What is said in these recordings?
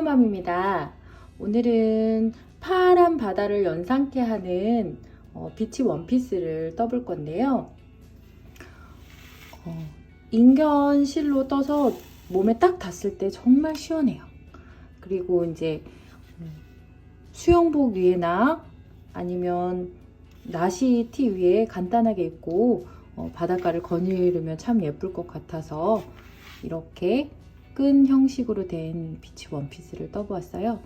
헬로맘입니다. 오늘은 파란 바다를 연상케 하는 비치 원피스를 떠볼 건데요. 인견 실로 떠서 몸에 딱 닿았을 때 정말 시원해요. 그리고 이제 수영복 위에나 아니면 나시 티 위에 간단하게 입고 바닷가를 거닐으면 참 예쁠 것 같아서 이렇게 끈 형식으로 된 비치 원피스를 떠보았어요.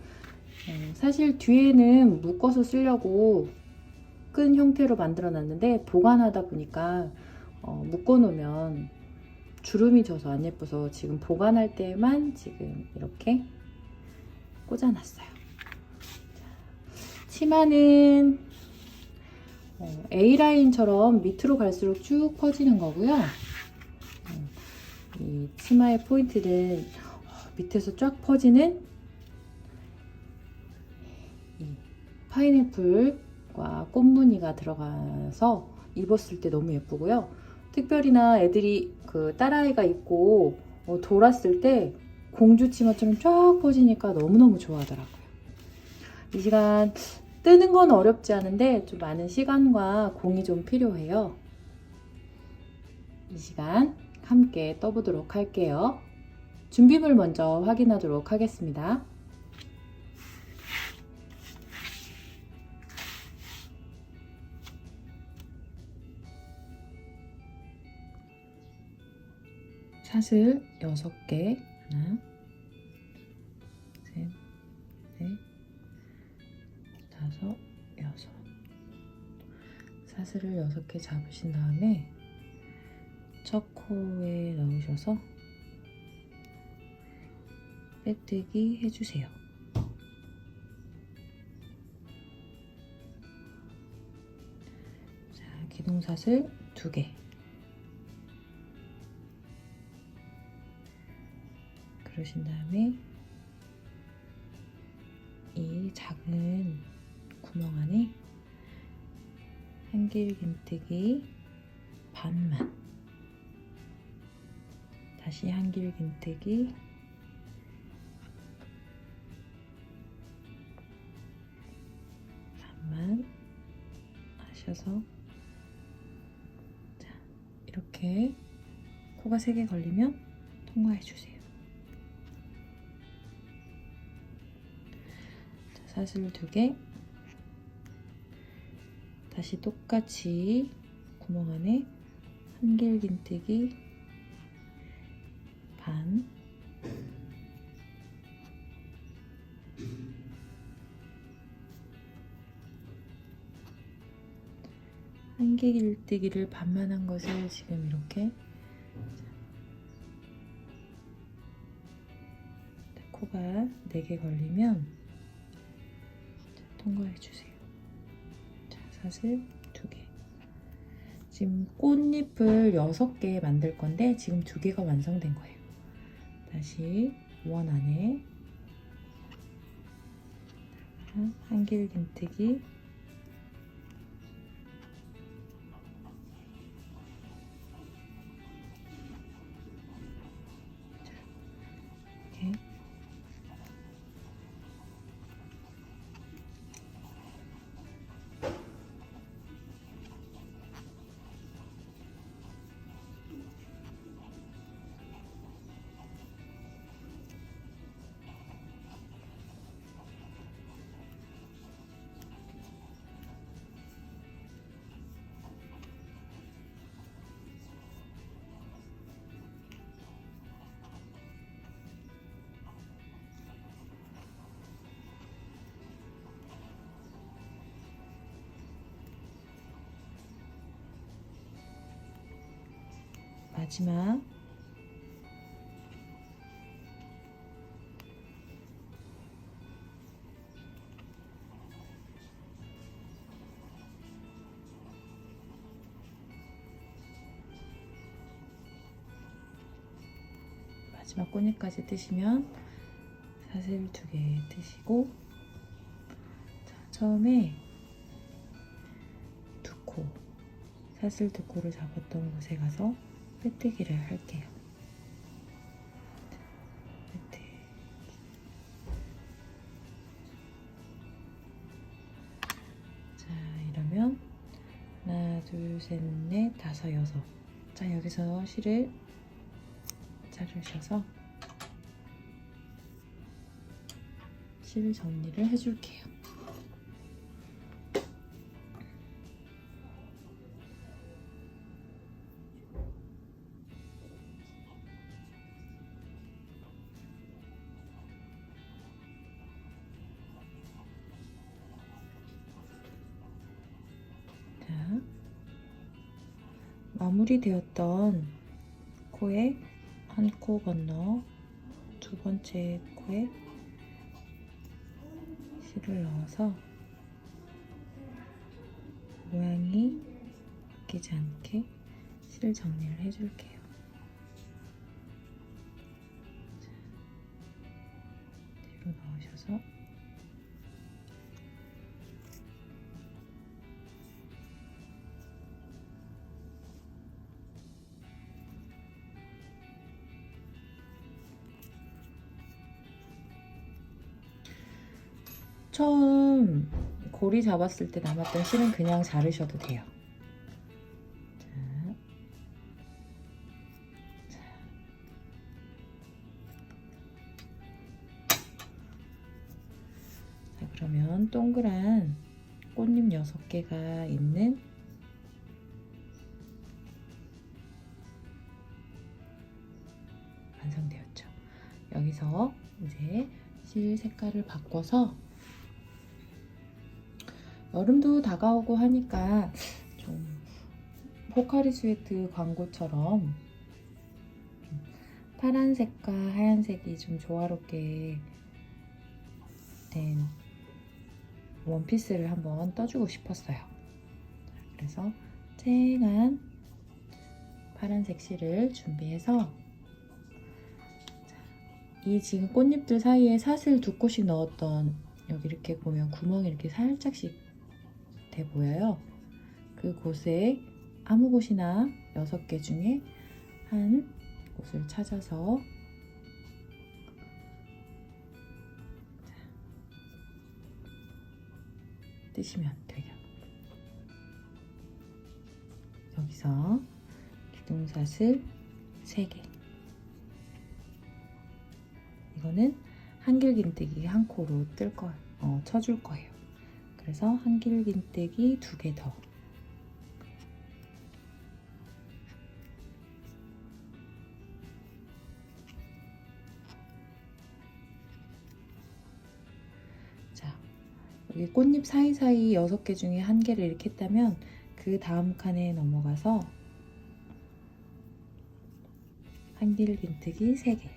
사실 뒤에는 묶어서 쓰려고 끈 형태로 만들어 놨는데 보관하다 보니까 묶어 놓으면 주름이 져서 안 예뻐서 지금 보관할 때만 지금 이렇게 꽂아 놨어요. 치마는 A라인처럼 밑으로 갈수록 쭉 퍼지는 거고요. 이 치마의 포인트는 밑에서 쫙 퍼지는 이 파인애플과 꽃무늬가 들어가서 입었을 때 너무 예쁘고요. 특별히나 애들이 그 딸아이가 입고 돌았을 때 공주 치마처럼 쫙 퍼지니까 너무너무 좋아하더라고요. 이 시간 뜨는 건 어렵지 않은데 좀 많은 시간과 공이 좀 필요해요. 이 시간 함께 떠보도록 할게요. 준비물 먼저 확인하도록 하겠습니다. 사슬 6개, 하나, 셋, 넷, 다섯, 여섯. 사슬을 6개 잡으신 다음에 첫 코에 넣으셔서 빼뜨기 해주세요. 자, 기둥사슬 2개. 그러신 다음에 이 작은 구멍 안에 한길긴뜨기 반만, 다시 한길긴뜨기 반만 하셔서, 자, 이렇게 코가 3개 걸리면 통과해 주세요. 자, 사슬 2개, 다시 똑같이 구멍 안에 한길긴뜨기 반, 한길긴뜨기를 반만 한 것을 지금 이렇게 코가 4개 걸리면 통과해 주세요. 자, 사슬 2개. 지금 꽃잎을 6개 만들 건데 지금 2개가 완성된 거예요. 다시 원 안에 한길긴뜨기 이렇게 마지막 꽃잎까지 뜨시면 사슬 2개 뜨시고, 자, 처음에 2코, 사슬 2코를 잡았던 곳에 가서 빼뜨기를 할게요. 빼뜨기. 셋, 넷, 다섯, 여섯. 자, 여기서 실을 자르셔서 실 정리를 해줄게요. 자, 마무리되었던 코에 한 코 건너 두 번째 코에 실을 넣어서 모양이 바뀌지 않게 실 정리를 해줄게요. 자, 뒤로 넣으셔서 처음 고리 잡았을 때 남았던 실은 그냥 자르셔도 돼요. 자, 그러면 동그란 꽃잎 6개가 있는 완성되었죠. 여기서 이제 실 색깔을 바꿔서 여름도 다가오고 하니까 좀 포카리 스웨트 광고처럼 파란색과 하얀색이 좀 조화롭게 된 원피스를 한번 떠주고 싶었어요. 그래서 쨍한 파란색 실을 준비해서 이 지금 꽃잎들 사이에 사슬 2곳씩 넣었던 여기 이렇게 보면 구멍이 이렇게 살짝씩 돼 보여요. 그 곳에 아무 곳이나 6개 중에 한 곳을 찾아서 뜨시면 돼요. 여기서 기둥사슬 3개. 이거는 한길긴뜨기 한 코로 쳐줄 거예요. 그래서 한길긴뜨기 2개 더. 자, 여기 꽃잎 사이사이 6개 중에 1개를 이렇게 했다면 그 다음 칸에 넘어가서 한길긴뜨기 3개.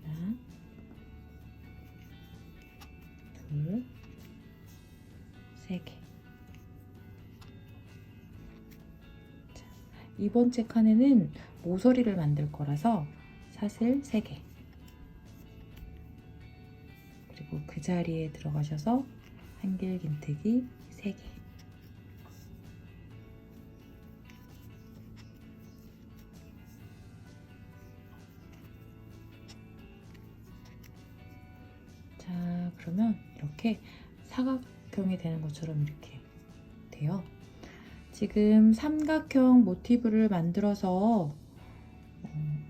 하나, 둘, 3개. 자, 이번째 칸에는 모서리를 만들 거라서 사슬 3개. 그리고 그 자리에 들어가셔서 한길긴뜨기 3개. 자, 그러면 이렇게 사각형이 되는 것처럼 이렇게 돼요. 지금 삼각형 모티브를 만들어서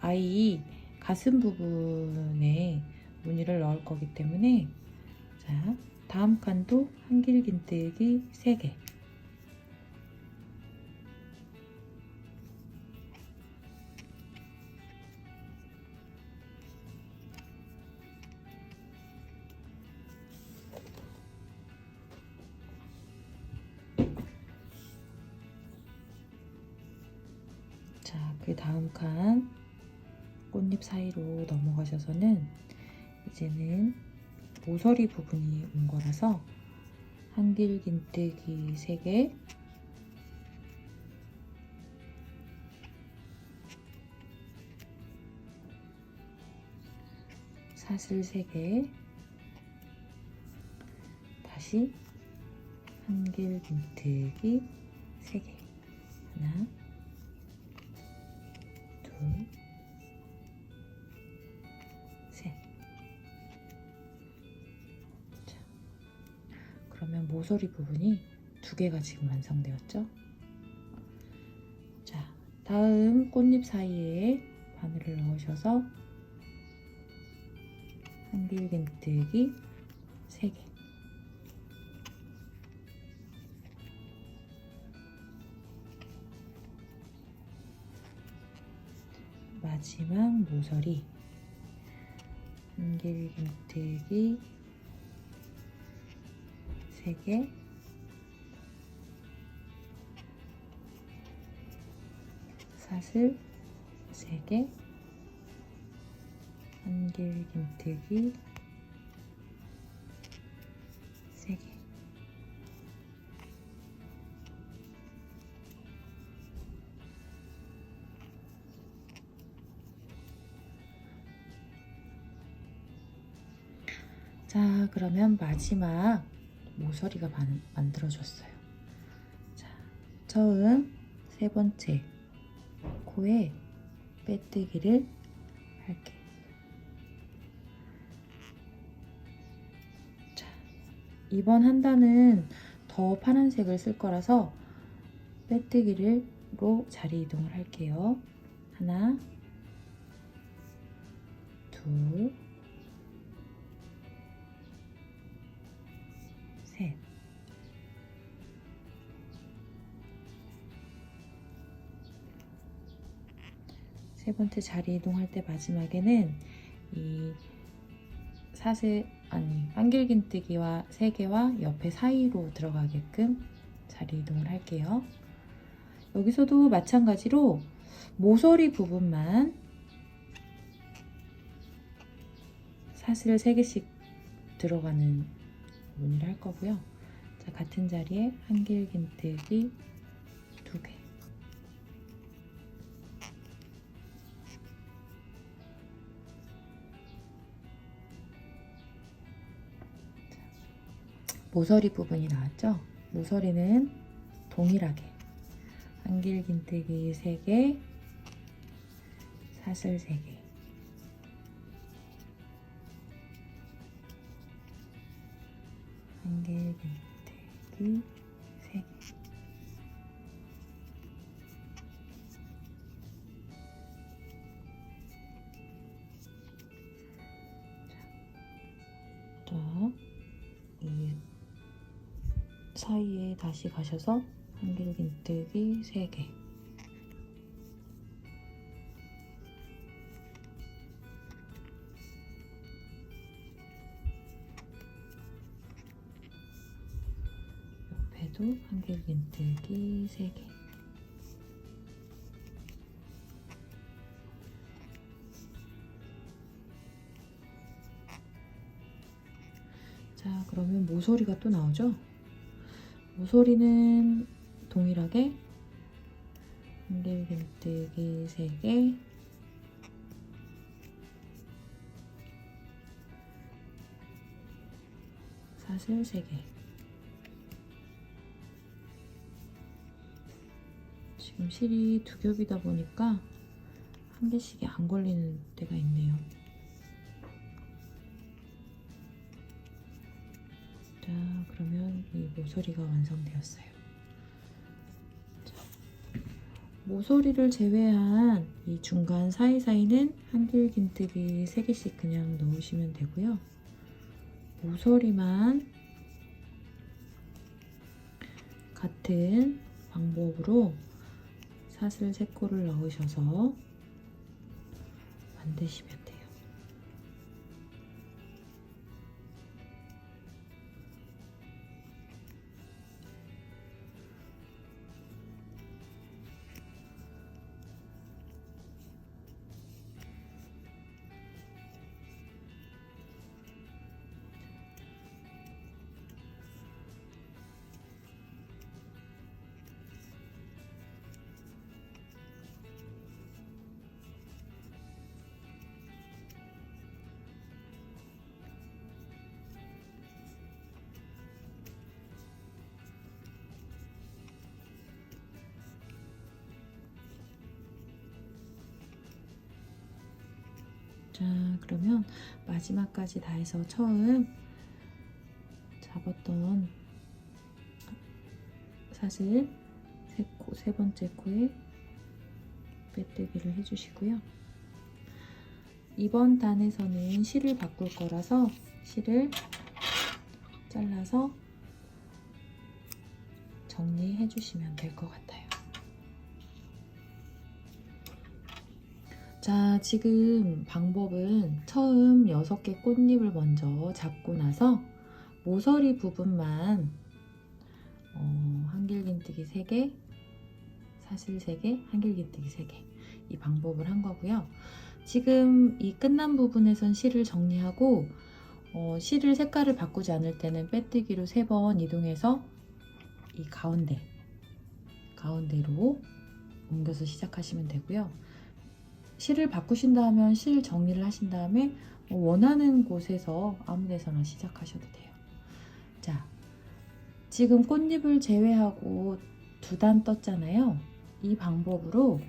아이 가슴 부분에 무늬를 넣을 거기 때문에 자, 다음 칸도 한길긴뜨기 3개. 자, 그 다음 칸 꽃잎 사이로 넘어가셔서는 이제는 모서리 부분이 온 거라서 한길긴뜨기 3개, 사슬 3개, 다시 한길긴뜨기 3개. 하나, 둘, 셋. 자, 그러면 모서리 부분이 2개가 지금 완성되었죠? 다음 꽃잎 사이에 바늘을 넣으셔서 한길긴뜨기 3개, 마지막 모서리 한길긴뜨기 3개, 사슬 3개, 한길긴뜨기 3개. 자, 그러면 마지막 모서리가 만들어졌어요. 자, 처음 3번째 코에 빼뜨기를 할게요. 자, 이번 한 단은 더 파란색을 쓸 거라서 빼뜨기로 자리 이동을 할게요. 하나, 둘, 셋. 세 번째 자리 이동할 때 마지막에는 이 한길긴뜨기와 3개와 옆에 사이로 들어가게끔 자리 이동을 할게요. 여기서도 마찬가지로 모서리 부분만 사슬 3개씩 들어가는 무늬를 할 거고요. 자, 같은 자리에 한길긴뜨기 2개, 모서리 부분이 나왔죠? 모서리는 동일하게 한길긴뜨기 3개, 사슬 3개, 한길긴뜨기 3개. 자, 이 사이에 다시 가셔서 한길긴뜨기 3개, 옆에도 한길긴뜨기 3개. 자, 그러면 모서리가 또 나오죠? 모서리는 동일하게 한길긴뜨기 3개, 사슬 3개. 지금 실이 2겹이다 보니까 한 개씩이 안 걸리는 때가 있네요. 자, 그러면 이 모서리가 완성되었어요. 자, 모서리를 제외한 이 중간 사이사이는 한길긴뜨기 3개씩 그냥 넣으시면 되고요. 모서리만 같은 방법으로 사슬 3코를 넣으셔서 만드시면 돼요. 자, 그러면 마지막까지 다 해서 처음 잡았던 사슬 세 번째 코에 빼뜨기를 해주시고요. 이번 단에서는 실을 바꿀 거라서 실을 잘라서 정리해 주시면 될 것 같아요. 자, 지금 방법은 처음 6개 꽃잎을 먼저 잡고 나서 모서리 부분만 한길긴뜨기 3개, 사슬 3개, 한길긴뜨기 3개 이 방법을 한 거고요. 지금 이 끝난 부분에선 실을 정리하고 실을 색깔을 바꾸지 않을 때는 빼뜨기로 3번 이동해서 이 가운데로 옮겨서 시작하시면 되고요. 실을 바꾸신다 하면 실 정리를 하신 다음에 원하는 곳에서 아무 데서나 시작하셔도 돼요. 자, 지금 꽃잎을 제외하고 2단 떴잖아요. 이 방법으로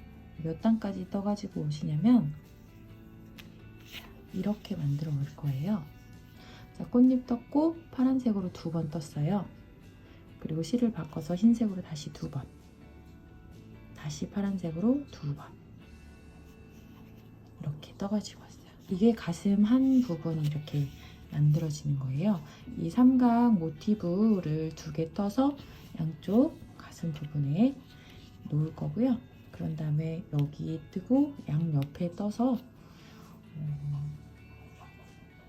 몇 단까지 떠가지고 오시냐면 이렇게 만들어 올 거예요. 자, 꽃잎 떴고 파란색으로 2번 떴어요. 그리고 실을 바꿔서 흰색으로 다시 2번, 다시 파란색으로 2번 이렇게 떠가지고 왔어요. 이게 가슴 한 부분이 이렇게 만들어지는 거예요. 이 삼각 모티브를 2개 떠서 양쪽 가슴 부분에 놓을 거고요. 그런 다음에 여기 뜨고 양옆에 떠서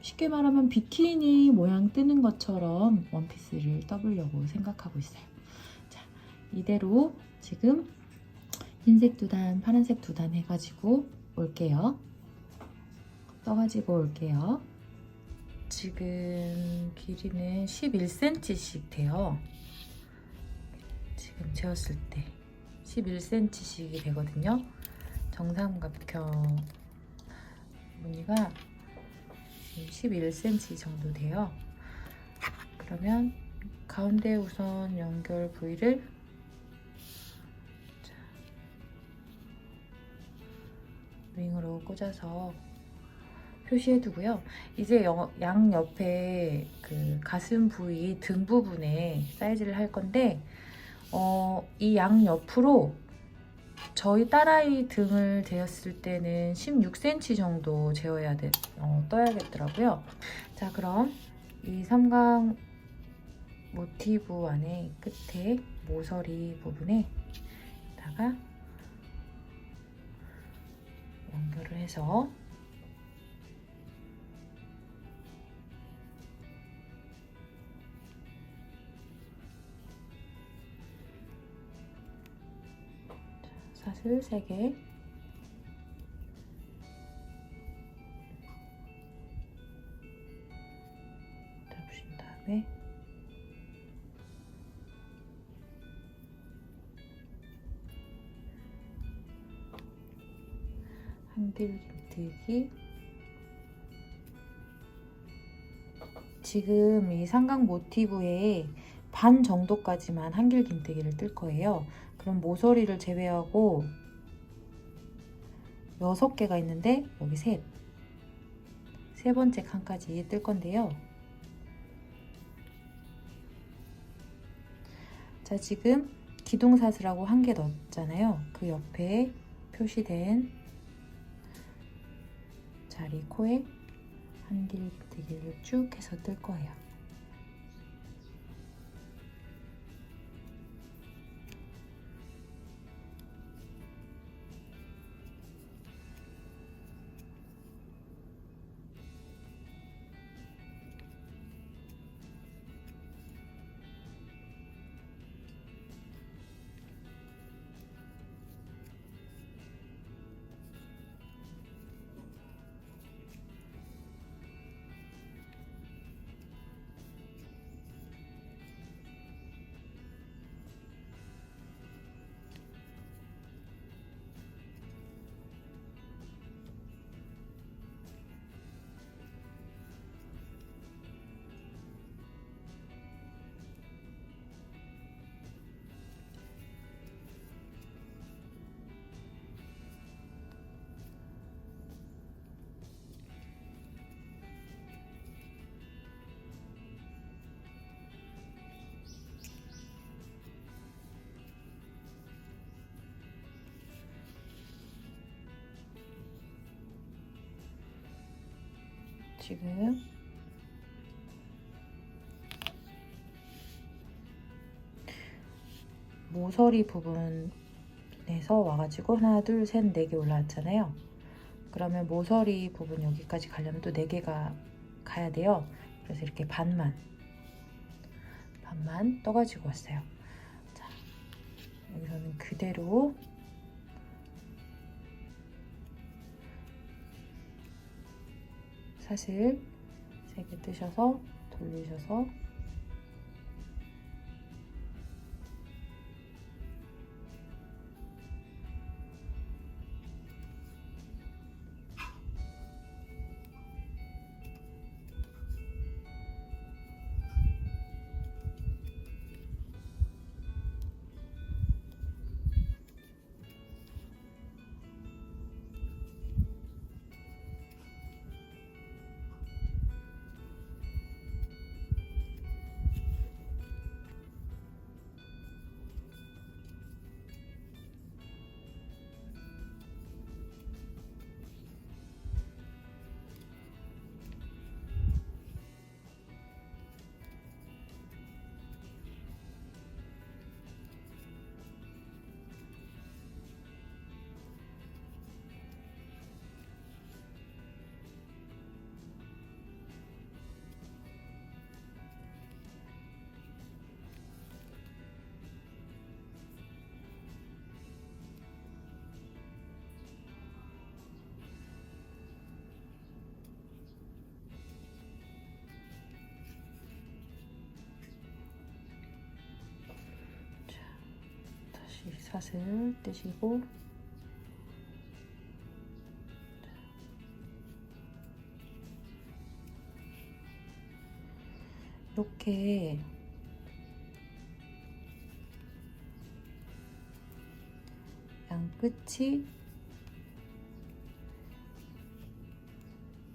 쉽게 말하면 비키니 모양 뜨는 것처럼 원피스를 떠보려고 생각하고 있어요. 자, 이대로 지금 흰색 2단, 파란색 2단 해가지고 올게요. 떠가지고 올게요. 지금 길이는 11cm씩 돼요. 지금 재었을 때 11cm씩이 되거든요. 정삼각형 무늬가 11cm 정도 돼요. 그러면 가운데 우선 연결 부위를 링으로 꽂아서 표시해 두고요. 이제 양 옆에 그 가슴 부위 등 부분에 사이즈를 할 건데 이 양 옆으로 저희 딸아이 등을 재었을 때는 16cm 정도 재어야 떠야겠더라고요. 자, 그럼 이 삼각 모티브 안에 끝에 모서리 부분에다가 연결을 해서 사슬 3개 잡으신 다음에 한길긴뜨기. 지금 이 삼각 모티브에 반 정도까지만 한길긴뜨기를 뜰 거예요. 그럼 모서리를 제외하고 6개가 있는데 여기 세 번째 칸까지 뜰 건데요. 자, 지금 기둥사슬하고 1개 넣었잖아요. 그 옆에 표시된 자리 코에 한길긴뜨기를 쭉 해서 뜰 거예요. 지금 모서리 부분에서 와가지고 하나, 둘, 셋, 네 개 올라왔잖아요. 그러면 모서리 부분 여기까지 가려면 또 4개가 가야 돼요. 그래서 이렇게 반만 떠가지고 왔어요. 자, 여기서는 그대로 사실 3개 뜨셔서 돌리셔서 다시 사슬 떼시고 이렇게 양 끝이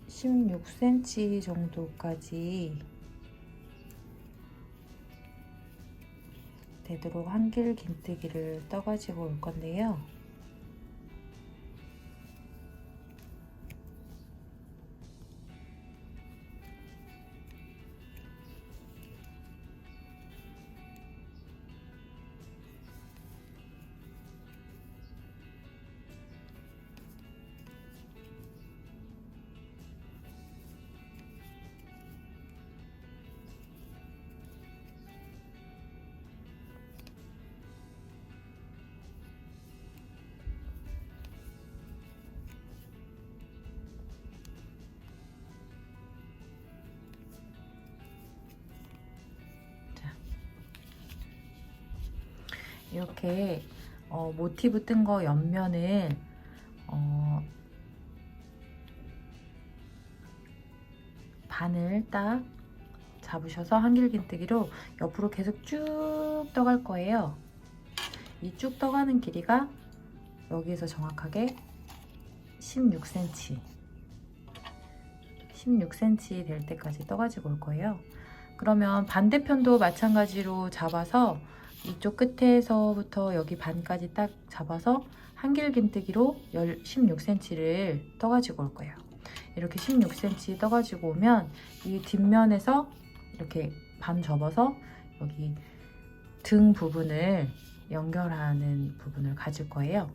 16cm 정도까지 되도록 한길 긴뜨기를 떠가지고 올 건데요. 이렇게 모티브 뜬 거 옆면을 반을 딱 잡으셔서 한길긴뜨기로 옆으로 계속 쭉 떠갈 거예요. 이 쭉 떠가는 길이가 여기에서 정확하게 16cm 될 때까지 떠가지고 올 거예요. 그러면 반대편도 마찬가지로 잡아서 이쪽 끝에서부터 여기 반까지 딱 잡아서 한길긴뜨기로 16cm를 떠가지고 올 거예요. 이렇게 16cm 떠가지고 오면 이 뒷면에서 이렇게 반 접어서 여기 등 부분을 연결하는 부분을 가질 거예요.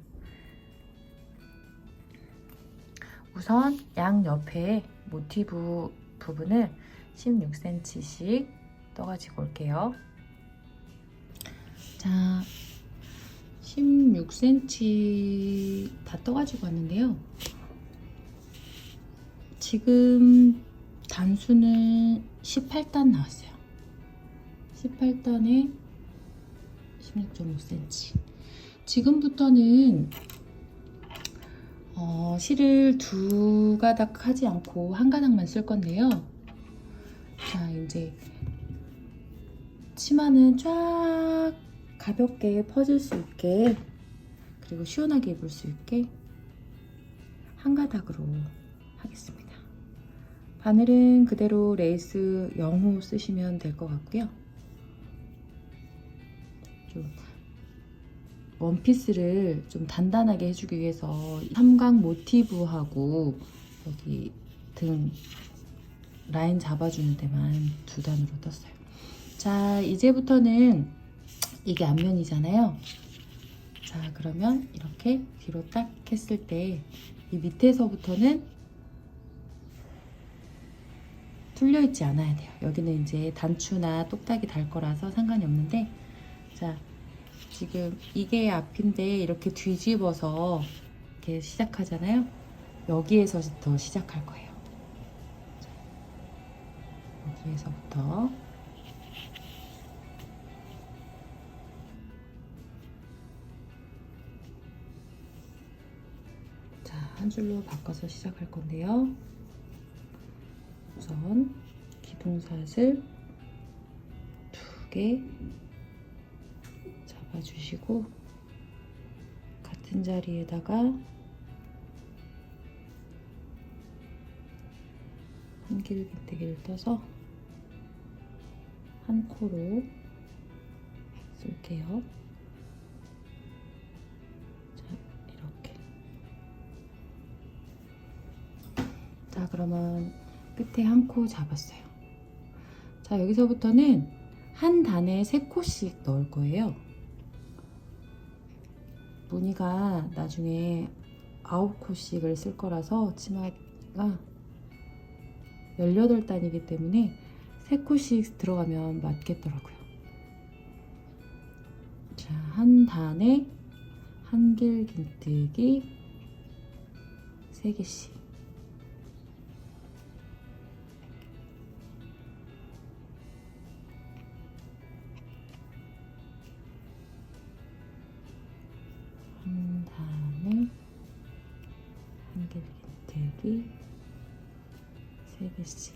우선 양옆에 모티브 부분을 16cm씩 떠가지고 올게요. 자, 16cm 다 떠가지고 왔는데요. 지금 단수는 18단 나왔어요. 18단에 16.5cm. 지금부터는 실을 2가닥 하지 않고 1가닥만 쓸 건데요. 자, 이제 치마는 쫙 가볍게 퍼질 수 있게, 그리고 시원하게 입을 수 있게 1가닥으로 하겠습니다. 바늘은 그대로 레이스 0호 쓰시면 될 것 같고요. 좀 원피스를 좀 단단하게 해주기 위해서 삼각 모티브하고 여기 등 라인 잡아주는 데만 2단으로 떴어요. 자, 이제부터는 이게 앞면이잖아요. 자, 그러면 이렇게 뒤로 딱 했을 때 이 밑에서부터는 뚫려 있지 않아야 돼요. 여기는 이제 단추나 똑딱이 달 거라서 상관이 없는데, 자, 지금 이게 앞인데 이렇게 뒤집어서 이렇게 시작하잖아요. 여기에서부터 시작할 거예요. 자, 여기에서부터. 자, 한 줄로 바꿔서 시작할 건데요. 우선 기둥사슬 2개 잡아주시고 같은 자리에다가 한길긴뜨기를 떠서 한 코로 쓸게요. 자, 이렇게. 자, 그러면 끝에 한 코 잡았어요. 자, 여기서부터는 한 단에 3코씩 넣을 거예요. 무늬가 나중에 9코씩을 쓸 거라서 치마가 18단이기 때문에 3코씩 들어가면 맞겠더라고요. 자, 한 단에 한길긴뜨기 3개씩. 한 단에 한길긴뜨기 3개씩.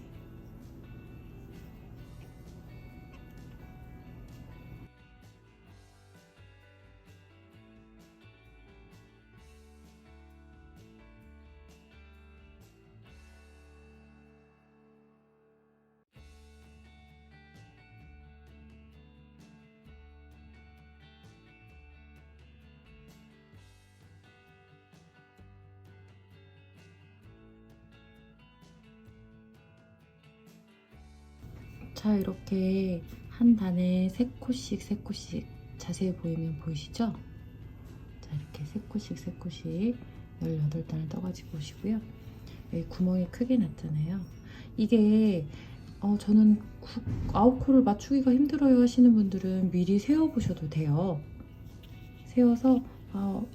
자, 이렇게 한 단에 3코씩 자세히 보이면 보이시죠? 자, 이렇게 3코씩 18단을 떠가지고 오시고요. 여기 구멍이 크게 났잖아요. 이게 저는 9코를 맞추기가 힘들어요 하시는 분들은 미리 세워보셔도 돼요. 세워서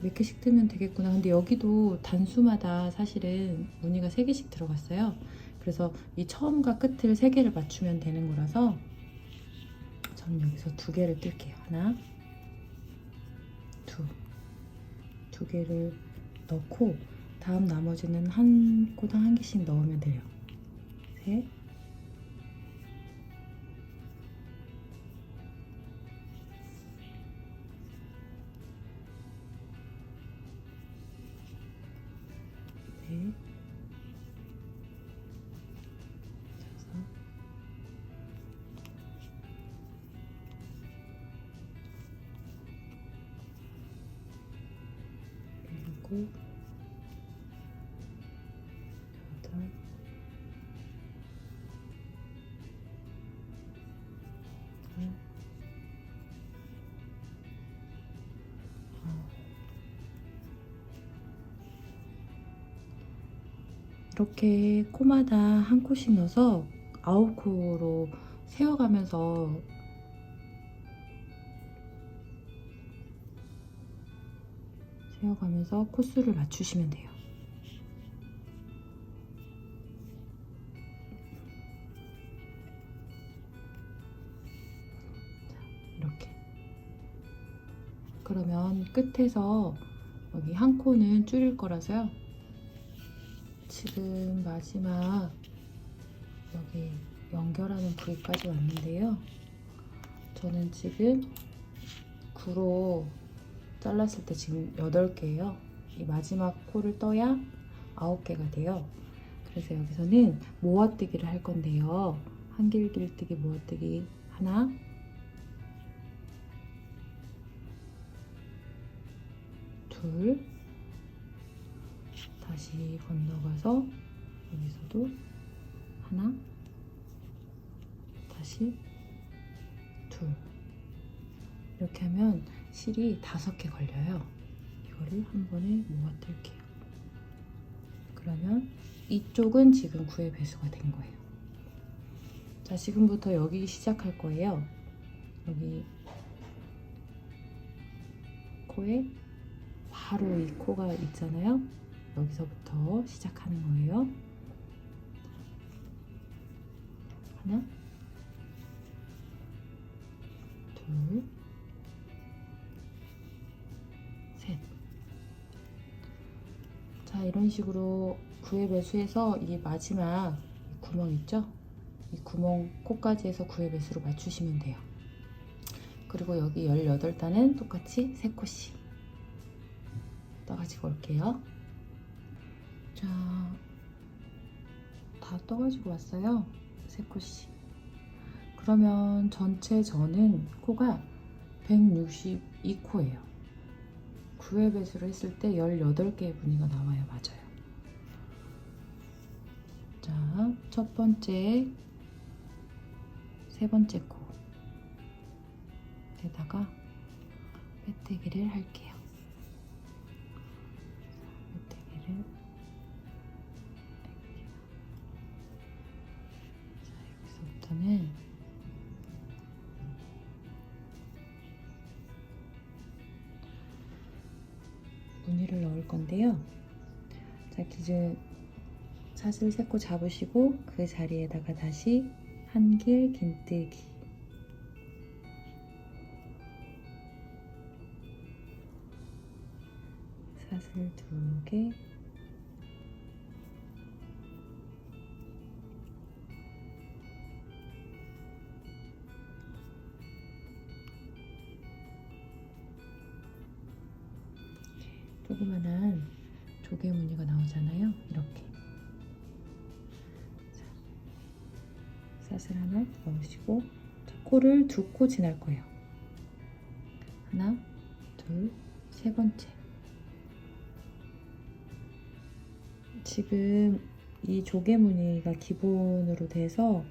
몇 개씩 뜨면 되겠구나. 근데 여기도 단수마다 사실은 무늬가 3개씩 들어갔어요. 그래서 이 처음과 끝을 3개를 맞추면 되는 거라서 저는 여기서 2개를 뜰게요. 하나, 두 개를 넣고 다음 나머지는 한 코당 1개씩 넣으면 돼요. 셋, 넷, 다섯, 일곱, 여덟, 이렇게 코마다 한 코씩 넣어서 9코로 세어가면서 코수를 맞추시면 돼요. 자, 이렇게. 그러면 끝에서 여기 한 코는 줄일 거라서요. 지금 마지막 여기 연결하는 부위까지 왔는데요. 저는 지금 9로 잘랐을 때 지금 8개예요. 이 마지막 코를 떠야 9개가 돼요. 그래서 여기서는 모아뜨기를 할 건데요. 한길길뜨기 모아뜨기 하나, 둘, 다시 건너가서 여기서도 하나, 다시 둘. 이렇게 하면 실이 5개 걸려요. 이거를 한 번에 모아 뜰게요. 그러면 이쪽은 지금 9의 배수가 된 거예요. 자, 지금부터 여기 시작할 거예요. 여기 코에 바로 이 코가 있잖아요. 여기서부터 시작하는 거예요. 하나, 둘, 셋. 자, 이런 식으로 9의 배수에서 이 마지막 구멍 있죠? 이 구멍 코까지 해서 9의 배수로 맞추시면 돼요. 그리고 여기 18단은 똑같이 3코씩 떠가지고 올게요. 자, 다 떠가지고 왔어요. 3코씩. 그러면 전체 저는 코가 162코예요. 9의 배수를 했을 때 18개의 무늬가 나와요. 맞아요. 자, 첫 번째, 세 번째 코에다가 빼뜨기를 할게요. 빼뜨기를 할게요. 자, 여기서부터는 무늬를 넣을 건데요. 자, 기준 사슬 3코 잡으시고 그 자리에다가 다시 한길 긴뜨기, 사슬 2개, 조그만한 조개 무늬가 나오잖아요. 이렇게 사슬 하나 넣으시고, 자, 코를 2코 지날 거예요. 하나, 둘, 세 번째. 지금 이 조개 무늬가 기본으로 돼서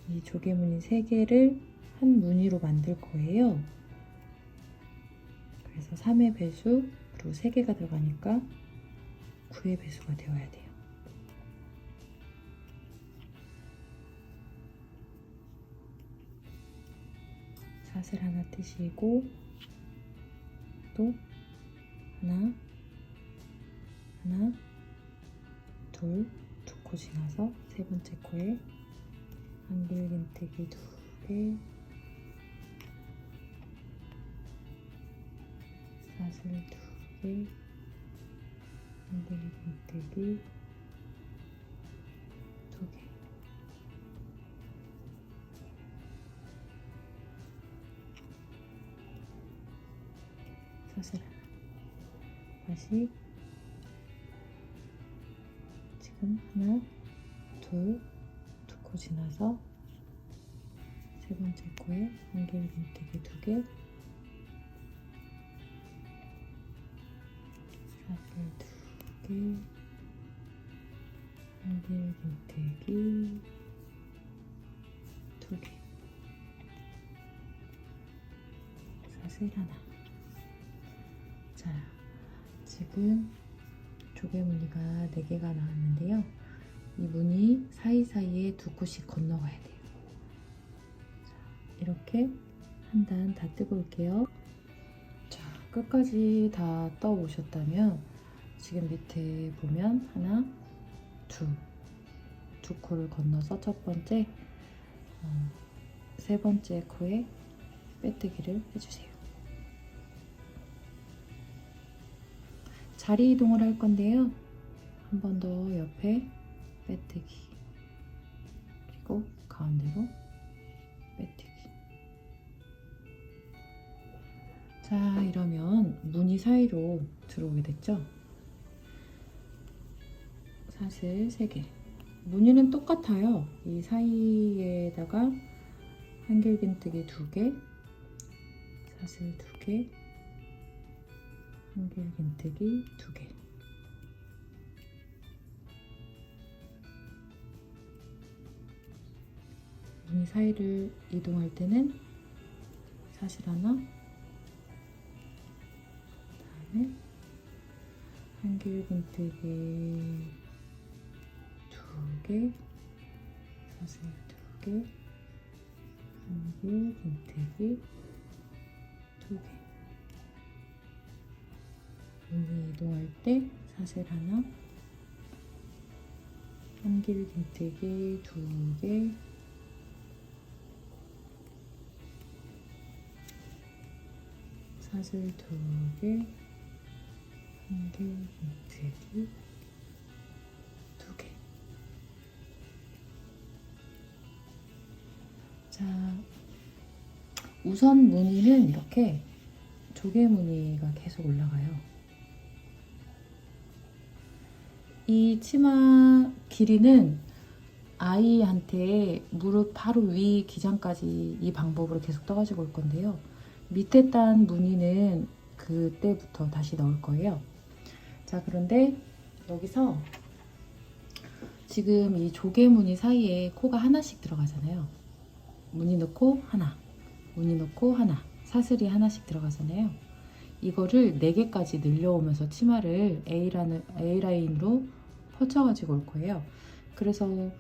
이 조개 무늬 3개를 한 무늬로 만들 거예요. 그래서 3의 배수 그리고 3개가 들어가니까 9의 배수가 되어야 돼요. 사슬 하나 뜨시고 또 하나, 둘, 2코 지나서 세 번째 코에 한길 긴뜨기 2개, 사슬 2개, 한길 긴뜨기 2개. 사슬 하나. 다시 지금 하나, 둘, 2코 지나서 세 번째 코에 한길 긴뜨기 2개, 사슬 2개, 한길 긴뜨기 2개, 사슬 하나. 자, 지금 조개 무늬가 4개가 나왔는데요. 이 무늬 사이사이에 2코씩 건너가야 돼요. 자, 이렇게 한 단 다 뜨고 올게요. 자, 끝까지 다 떠 보셨다면 지금 밑에 보면 하나, 두 코를 건너서 첫 번째, 세 번째 코에 빼뜨기를 해주세요. 자리 이동을 할 건데요. 한 번 더 옆에 빼뜨기, 그리고 가운데로 빼뜨기. 자, 이러면 무늬 사이로 들어오게 됐죠? 사슬 3개. 무늬는 똑같아요. 이 사이에다가 한길 긴뜨기 2개, 사슬 2개, 한길 긴뜨기 2개. 무늬 사이를 이동할 때는 사슬 하나, 그다음에 한길긴뜨기 2개, 사슬 2개, 한길긴뜨기 2개. 무늬 이동할 때 사슬 하나, 한길긴뜨기 2개, 사슬 2개, 한길긴뜨기 2개. 자, 우선 무늬는 이렇게 조개 무늬가 계속 올라가요. 이 치마 길이는 아이한테 무릎 바로 위 기장까지 이 방법으로 계속 떠가지고 올 건데요. 밑에 딴 무늬는 그때부터 다시 넣을 거예요. 자, 그런데 여기서 지금 이 조개 무늬 사이에 코가 하나씩 들어가잖아요. 무늬 넣고 하나, 무늬 넣고 하나, 사슬이 하나씩 들어가잖아요. 이거를 4개까지 늘려오면서 치마를 A라인으로 펼쳐가지고 올 거예요. 그래서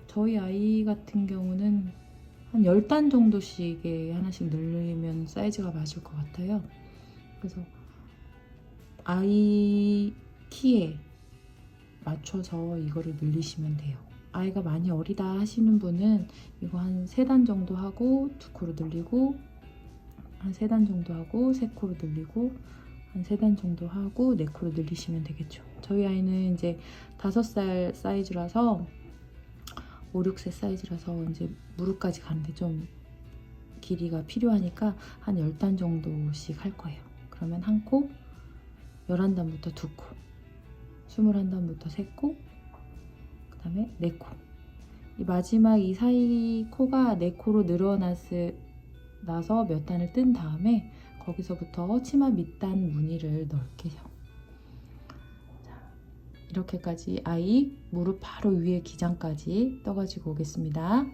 저희 아이 같은 경우는 한 10단 정도씩에 하나씩 늘리면 사이즈가 맞을 것 같아요. 그래서 아이 키에 맞춰서 이거를 늘리시면 돼요. 아이가 많이 어리다 하시는 분은 이거 한 3단 정도 하고 2코로 늘리고, 한 3단 정도 하고 3코로 늘리고, 한 3단 정도 하고 4코로 늘리시면 되겠죠. 저희 아이는 이제 5살 사이즈라서 5, 6세 사이즈라서 이제 무릎까지 가는데 좀 길이가 필요하니까 한 10단 정도씩 할 거예요. 그러면 한 코, 11단부터 2코, 21단부터 3코, 그 다음에 4코. 이 마지막 이 사이 코가 4코로 늘어나서 몇 단을 뜬 다음에 거기서부터 치마 밑단 무늬를 넣을게요. 자, 이렇게까지 아이 무릎 바로 위에 기장까지 떠가지고 오겠습니다.